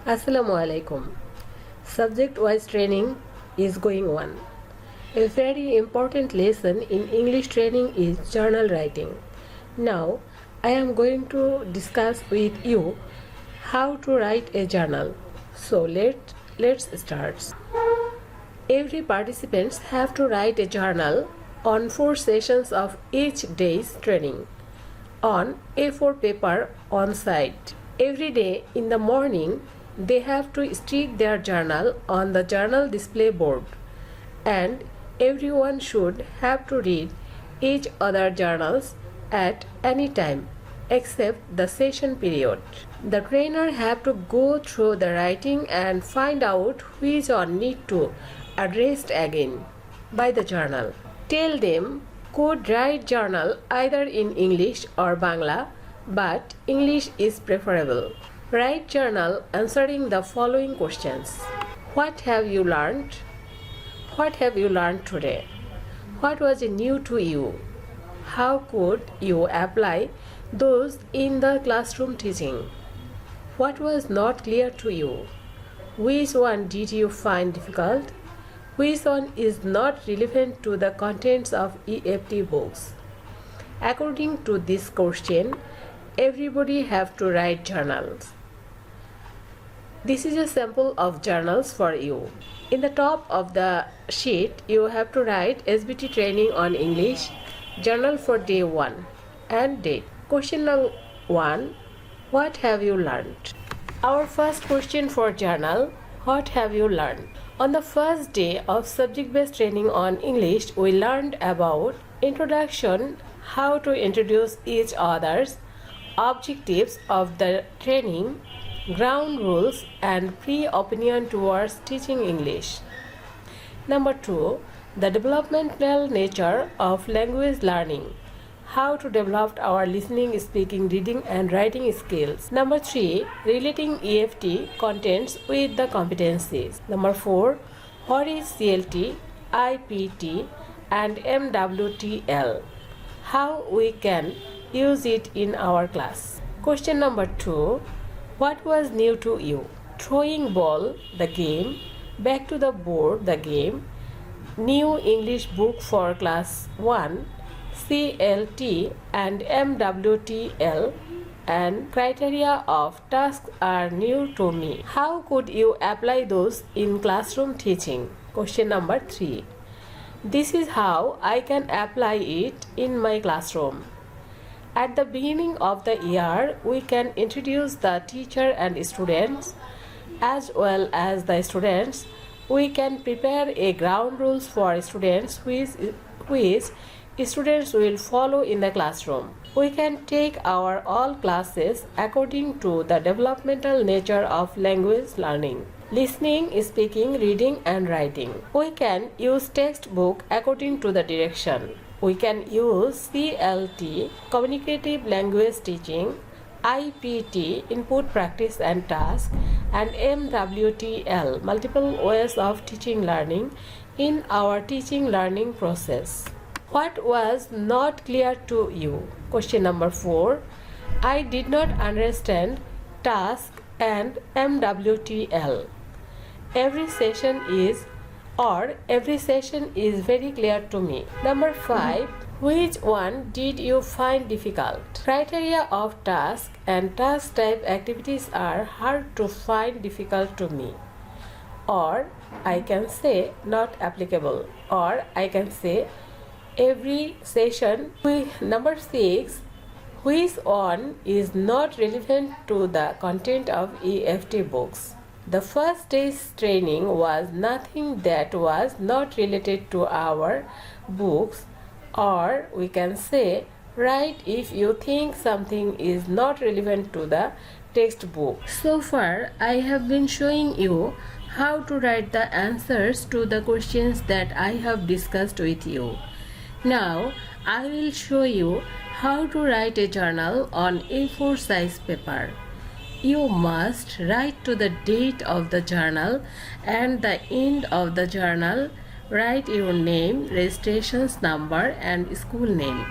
Assalamu alaikum. Subject wise training is going on. A very important lesson in English training is journal writing. Now, I am going to discuss with you how to write a journal. So, let's start. Every participants have to write a journal on 4 sessions of each day's training on A4 paper on site. Every day in the morning, they have to stick their journal on the journal display board, and everyone should have to read each other journals at any time except the session period. The trainer have to go through the writing and find out which one need to addressed again by the journal. Tell them could write journal either in English or Bangla, but English is preferable. Write journal answering the following questions. What have you learned? What have you learned today? What was new to you? How could you apply those in the classroom teaching? What was not clear to you? Which one did you find difficult? Which one is not relevant to the contents of EFT books? According to this question, everybody have to write journals. This is a sample of journals for you. In the top of the sheet, you have to write SBT training on English, journal for day 1 and date. Question number 1, what have you learned? Our first question for journal, what have you learned? On the first day of subject-based training on English, we learned about introduction, how to introduce each other's, objectives of the training, ground rules and pre-opinion towards teaching English. Number 2, the developmental nature of language learning, how to develop our listening, speaking, reading and writing skills. Number 3, relating EFT contents with the competencies. Number 4, what is CLT, IPT and MWTL, how we can use it in our class. Question number 2, what was new to you? Throwing ball, the game, back to the board, the game, new English book for class 1, CLT and MWTL and criteria of tasks are new to me. How could you apply those in classroom teaching? Question number 3. This is how I can apply it in my classroom. At the beginning of the year, we can introduce the teacher and students as well as the students. We can prepare a ground rules for students which students will follow in the classroom. We can take our all classes according to the developmental nature of language learning. Listening, speaking, reading and writing. We can use textbook according to the direction. We can use CLT, communicative language teaching, IPT, input, practice and task, and MWTL, multiple ways of teaching learning in our teaching learning process. What was not clear to you? Question number 4. I did not understand task and MWTL. Every session is very clear to me. Number 5. Which one did you find difficult? Criteria of task and task type activities are hard to find difficult to me. Or I can say not applicable. Or I can say every session. Number 6. Which one is not relevant to the content of EFT books? The first day's training was nothing that was not related to our books, or we can say write if you think something is not relevant to the textbook. So far, I have been showing you how to write the answers to the questions that I have discussed with you. Now, I will show you how to write a journal on A4 size paper. You must write to the date of the journal and the end of the journal. Write your name, registrations number and school name.